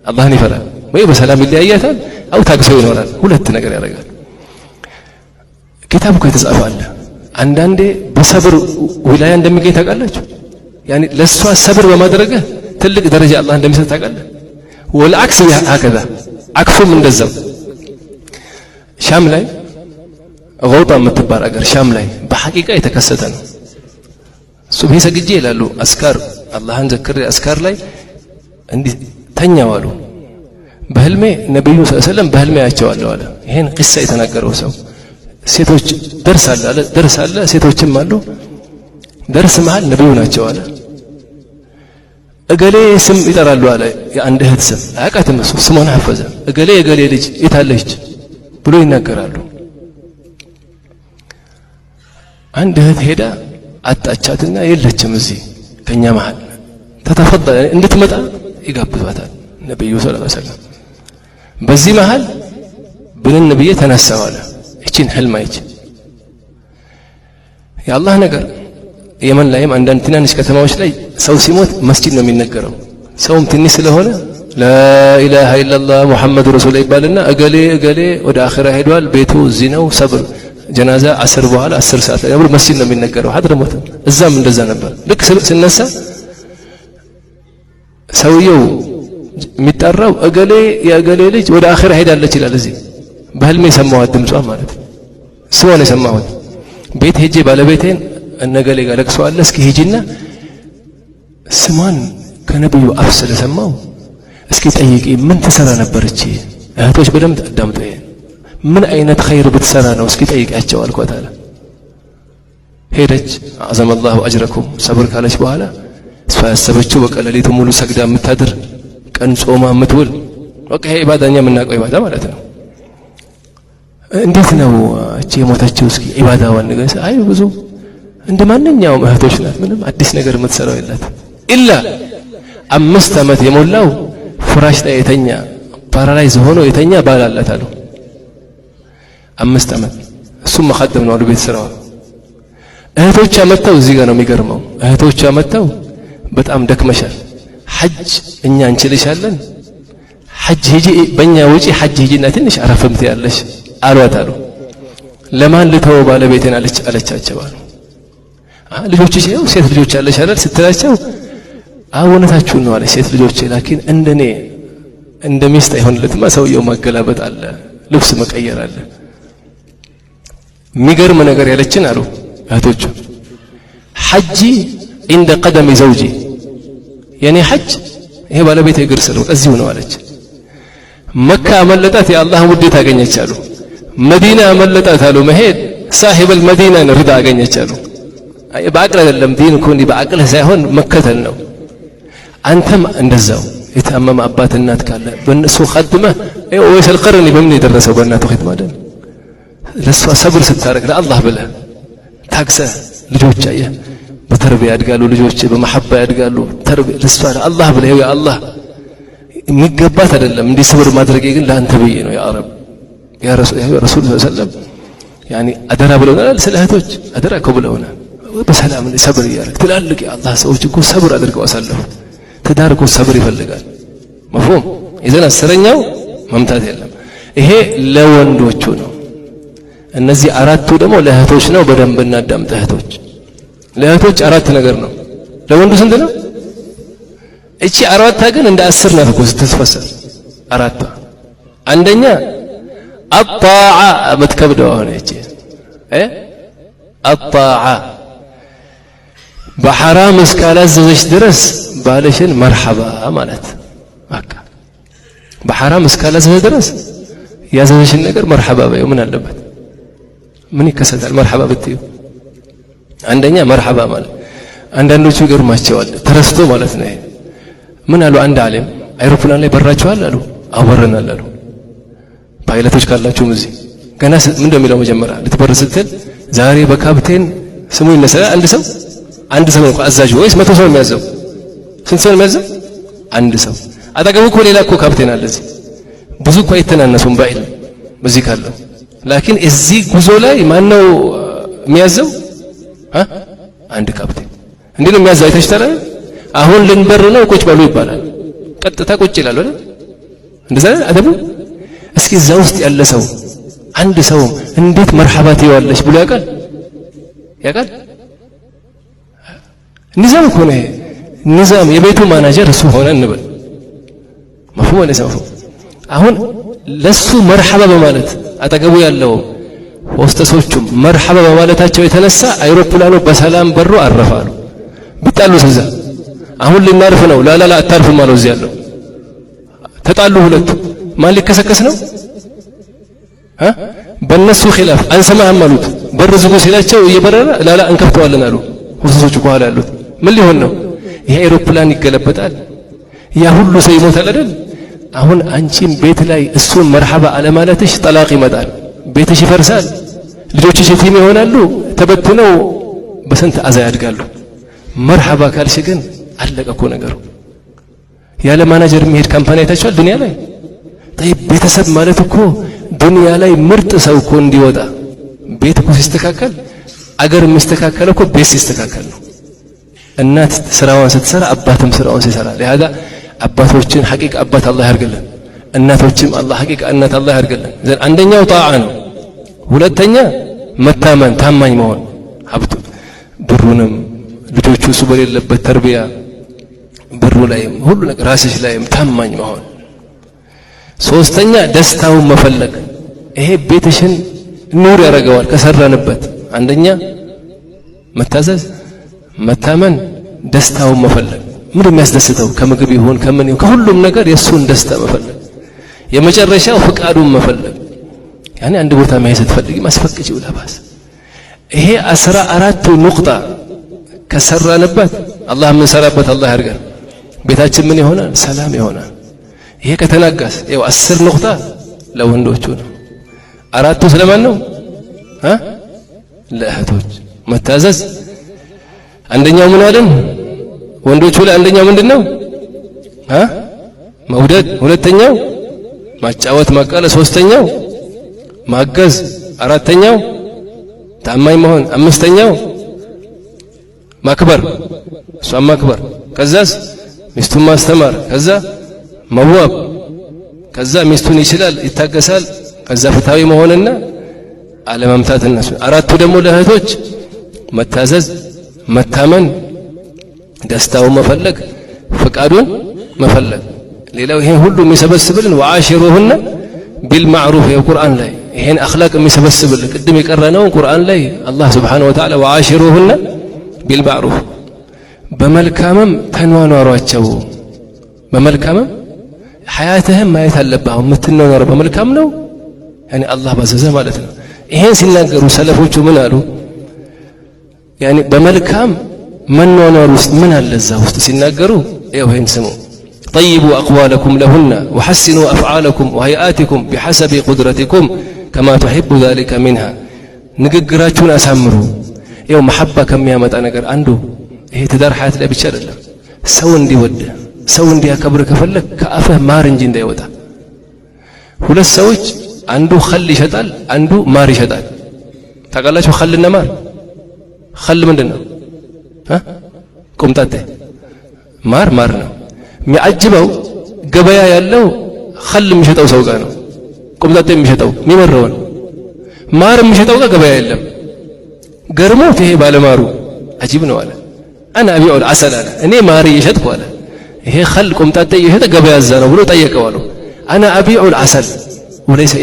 አላህን ይፈራል ወይ በሰላም ይለያያታል አው ታግሶ ይኖራል ሁለት ነገር ያደርጋል ኪታቡ ከተጻፈ አለ አንዳንዴ በሰብር ወላያ እንደሚገኝ ታውቃላችሁ يعني ለሷ ሰብር በማድረግ ትልቅ ደረጃ አላህ እንደሚሰጥ ታውቃለህ والعكس هكذا عكسهم እንደዛው ሻም ላይ غوጣ የምትባል አገር ሻም ላይ በሐቂቃ የተከሰተ ነው ሱብሂ ሰግጄ ይላሉ አስካር አላህን ዘክሬ አስካር ላይ እንዲህ ተኛዋሉ በህልሜ ነብዩ ሰለላሁ ዐለይሂ ወሰለም በህልሜ ያያቸዋለሁ አለ ይሄን ቂሳ የተናገረው ሰው ሴቶች ደርስ አለ ሴቶችም አሉ ደርስ መሃል ነብዩ ናቸው አለ እገሌ ስም ይጠራሉ አለ የአንድ እህት ስም አያውቃትም እሱ ስሙን ሐፈዘ እገሌ የገሌ ልጅ የታለች ብሎ ይናገራሉ አንድ እህት ሄዳ አጣቻትና የለችም እዚህ ከኛ መሃል ተተፈضل እንድትመጣ ይጋብዟታል ነብዩ ሰለላሁ ዐለይሂ ወሰለም በዚህ መሃል ብለን ነብዩ ተነሳው አለ እቺን ህልም አይች የአላህ ነገር የመን ላይም አንዳንድ ትናንሽ ከተማዎች ላይ ሰው ሲሞት መስጂድ ነው የሚነገረው ሰውም ትንሽ ስለሆነ لا اله الا الله محمد رسول الله ይባልና እገሌ ወደ አኺራ ሄዷል ቤቱ እዚህ ነው ሰብር ጀናዛ 10 በኋላ 10 ሰዓት ላይ መስጂድ ነው የሚነገረው ሐድረሞት እዛም እንደዛ ነበር ልክ ስነሳ ሰውየው የሚጠራው የእገሌ ልጅ ወደ አኺራ ሄዳለች ይላል እዚህ በህልሜ ሰማሁት ድምጿ ማለት ስሟን የሰማሁት ቤት ሄጄ ባለቤቴን እነገሌ ጋር ለቅሶ አለ እስኪ ሂጂና ስሟን ከነብዩ አፍ ስለሰማው እስኪ ጠይቂ ምን ትሰራ ነበርች እህቶች በደም አዳምጡ ምን አይነት ኸይር ብትሰራ ነው እስኪ ጠይቂያቸው አልኳት አለ ሄደች አዘመ الله اجركم ሰብር ካለች በኋላ ያሰበችው በቃ ሌሊቱ ሙሉ ሰግዳ የምታድር ቀን ጾማ የምትውል በቃ ይሄ ኢባዳኛ የምናውቀው ኢባዳ ማለት ነው እንዴት ነው እቺ የሞተችው እስኪ ኢባዳዋን ንገስ አይ ብዙ እንደማንኛውም እህቶች ናት ምንም አዲስ ነገር የምትሰራው የላት ኢላ 5 ዓመት የሞላው ፍራሽ ላይ የተኛ ፓራላይዝ ሆኖ የተኛ ባል አላት አሉ 5 ዓመት እሱም መخدም ነው ቤት ስራው እህቶቿ መተው እዚህ ጋር ነው የሚገርመው እህቶቿ መተው በጣም ደክመሻል ሐጅ እኛ እንችልሻለን ሐጅ ሂጂ በእኛ ወጪ ሐጅ ሂጂና ትንሽ አረፈምት ያለሽ አሏት አሉ ለማን ልተው ባለቤቴን አለቻቸው አሉ ልጆችሽ ነው ሴት ልጆች አለሽ አይደል ስትላቸው አወነታችሁ ነው አለ ሴት ልጆች ላኪን እንደኔ እንደሚስት አይሆንለትማ ሰውየው ማገላበጥ አለ ልብስ መቀየር አለ የሚገርም ነገር ያለችን አሉ እህቶቹ ሐጂ عند قدم زوجي የኔ ሐጅ ይሄ ባለቤቴ እግር ስር እዚሁ ነው አለች መካ አመለጣት የአላህ ውዴታ አገኘች አሉ መዲና አመለጣት አሉ መሄድ صاحب المدينه رضا አገኘች አሉ በአቅል አይደለም ዲን እኮ እንዲህ በአቅል ሳይሆን መከተል ነው አንተም እንደዛው የታመመ አባት እናት ካለ በእነሱ ኸድመ ወይስ القرن በምን የደረሰው በእናቱ ኸድመ አይደል ለሷ ሰብር ስታረግ ለአላህ ብለህ ታክሰህ ልጆች አየ በተርቢያ ያድጋሉ ልጆች በመሐባ ያድጋሉ ተርቢያ ለሷ ለአላህ ብለህ ያ አላህ የሚገባት አይደለም እንዲህ ሰብር ማድረግ ግን ለአንተ ብዬ ነው ያ ረብ ያ ረሱል ሰለላሁ ዐለይሂ ወሰለም يعني አደራ ብለውናል ስለ እህቶች አደራ ብለውናል በሰላም ሰብር ያርግ ትላልቅ የአላህ ሰዎች እኮ ሰብር አድርገው አሳለፉ ትዳር እኮ ሰብር ይፈልጋል مفهوم اذا አስረኛው መምታት የለም ይሄ ለወንዶቹ ነው እነዚህ አራቱ ደግሞ ለእህቶች ነው በደንብ እናዳምጥ እህቶች ለእህቶች አራት ነገር ነው ለወንዱ ስንት ነው እቺ አራታ ግን እንደ 10 ነው እኮ ስትፈሰል አራታ አንደኛ الطاعه መትከብደው ሆነ እቺ الطاعه በሐራም እስካላዘዘሽ ድረስ ባለሽን መርሐባ ማለት በቃ በሐራም እስካላዘዘ ድረስ ያዘዘሽን ነገር መርሐባ በይው ምን አለበት ምን ይከሰታል መርሐባ ብትዩ አንደኛ መርሐባ ማለት አንዳንዶቹ ይገርማቸዋል ተረስቶ ማለት ነው ምን አሉ አንድ ዓለም አይሮፕላን ላይ በራቸዋል አሉ አወረናል አሉ ፓይለቶች ካላችሁ እዚህ ገና ምን እንደሚለው መጀመሪያ ልትበር ስትል ዛሬ በካፕቴን ስሙ ይነሳ አንድ ሰው ነው አዛዥ ወይስ 100 ሰው የሚያዘው ስንት ሰው የሚያዘው አንድ ሰው አጠገቡ እኮ ሌላ እኮ ካፕቴን አለ እዚህ ብዙ እኮ አይተናነሱም ባይል በዚህ ካለው ላኪን እዚህ ጉዞ ላይ ማን ነው የሚያዘው አንድ ካፕቴን እንዴ ነው የሚያዘው አይተሽታል አሁን ልንበር ነው ቁጭ በሉ ይባላል ቀጥታ ቁጭ ይላል አይደል እንደዛ አደቡ እስኪ እዛ ውስጥ ያለ ሰው አንድ ሰው እንዴት መርሐባ ትይዋለሽ ብሎ ያውቃል ኒዛም እኮ ነው ኒዛም የቤቱ ማናጀር እሱ ሆነ እንበል መፍሁም ወለ ሰው አሁን ለሱ መርሐባ በማለት አጠገቡ ያለው ሆስተሶቹም መርሐባ በማለታቸው የተነሳ አይሮፕላኑ በሰላም በሩ አረፋሉ ቢጣሉ እዛ አሁን ልናርፍ ነው ላላላ አታርፍም ማለት እዚህ ያለው ተጣሉ ሁለቱ ማን ሊከሰከስ ነው በእነሱ ኺላፍ አንሰማህም አሉት በር ዝጉ ሲላቸው እየበረረ ላላ እንከፍተዋለን አሉ ሆስተሶቹ በኋላ ያሉት ምን ሊሆን ነው ይሄ አይሮፕላን ይገለበጣል ያ ሁሉ ሰው ይሞታል አይደል አሁን አንቺም ቤት ላይ እሱን መርሐባ አለማለትሽ ጠላቅ ይመጣል ቤትሽ ይፈርሳል ልጆችሽ የቲም ይሆናሉ ተበትነው በስንት አዛ ያድጋሉ መርሐባ ካልሽ ግን አለቀ እኮ ነገሩ ያለ ማናጀር የሚሄድ ካምፓኒ አይታችኋል ዱንያ ላይ طيب ቤተሰብ ማለት እኮ ዱንያ ላይ ምርጥ ሰው እኮ እንዲወጣ ቤት እኮ ሲስተካከል አገር የሚስተካከለው እኮ ቤት ሲስተካከል ነው እናት ስራዋን ስትሰራ አባትም ስራውን ሲሰራ ለሃዳ አባቶችን ሐቂቃ አባት አላህ ያርግልን እናቶችም አላህ ሐቂቃ እናት አላህ ያርግልን አንደኛው ጣዓ ነው ሁለተኛ መታመን ታማኝ መሆን ሀብቱ ብሩንም ልጆቹ እሱ በሌለበት ተርቢያ ብሩ ላይም ሁሉ ነገር ራስሽ ላይም ታማኝ መሆን ሶስተኛ ደስታውን መፈለግ ይሄ ቤትሽን ኑር ያደርገዋል ከሰራንበት አንደኛ መታዘዝ መታመን ደስታውን መፈለግ ምን የሚያስደስተው ከምግብ ይሁን ከምን ይሁን ከሁሉም ነገር የሱን ደስታ መፈለግ የመጨረሻው ፍቃዱን መፈለግ ያኔ አንድ ቦታ መሄድ ስትፈልጊ ማስፈቅጂው ለባስ ይሄ 14 ንቁጣ ከሰራንበት አላህ ምን ሰራበት አላህ ያርገን ቤታችን ምን ይሆናል ሰላም ይሆናል ይሄ ከተናጋስ ይኸው 10 ንቁጣ ለወንዶቹ ነው አራቱ ስለማን ነው ለእህቶች መታዘዝ አንደኛው ምን አለን ወንዶቹ ላይ አንደኛው ምንድነው መውደድ ሁለተኛው ማጫወት ማቃለ ሶስተኛው ማገዝ አራተኛው ታማኝ መሆን አምስተኛው ማክበር እሷን ማክበር ከዛስ ሚስቱን ማስተማር ከዛ መዋብ ከዛ ሚስቱን ይችላል ይታገሳል ከዛ ፍትሃዊ መሆንና አለመምታት እነሱ አራቱ ደግሞ ለእህቶች መታዘዝ መታመን ደስታውን መፈለግ ፍቃዱን መፈለግ ሌላው ይሄን ሁሉ የሚሰበስብልን ወአሽሩሁን ቢልማዕሩፍ የቁርአን ላይ ይሄን አኽላቅ የሚሰበስብልን ቅድም የቀረነው ቁርአን ላይ አላህ Subhanahu Wa Ta'ala ወአሽሩሁን ቢልማዕሩፍ በመልካምም ተኗኗሯቸው በመልካምም ሐያትህም ማየት አለብህ የምትኖረው በመልካም ነው ያኒ አላህ ባዘዘ ማለት ነው ይሄን ሲናገሩ ሰለፎቹ ምን አሉ ያኒ በመልካም መኗኗር ውስጥ ምን አለ እዛ ውስጥ ሲናገሩ ይሄን ስሙ طيبوا أقوالكم لهن وحسنوا أفعالكم وهيئاتكم بحسب قدرتكم كما تحب ذلك منها ንግግራችሁን አሳምሩ ይሄው መሐባ ከሚያመጣ ነገር አንዱ ይሄ ትዳር ሐያት ላይ ብቻ አይደለም ሰው እንዲወድ ሰው እንዲያከብር ከፈለክ ከአፍህ ማር እንጂ እንዳይወጣ ሁለት ሰዎች አንዱ ኸል ይሸጣል አንዱ ማር ይሸጣል ታውቃላችሁ ኸልና ማር ኸል ምንድነው ቁምጣጤ ማር ነው የሚያጅበው ገበያ ያለው ኸል የሚሸጠው ሰው ጋር ነው ቁምጣጤ የሚሸጠው የሚመረውን ማር የሚሸጠው ጋር ገበያ የለም ገርሞት ይሄ ባለማሩ አጂብ ነው አለ انا ابيع العسل አለ እኔ ማር እየሸጥኩ አለ ይሄ ኸል ቁምጣጤ እየሸጠ ገበያ እዛ ነው ብሎ ጠየቀው አሉ انا ابيع العسل وليس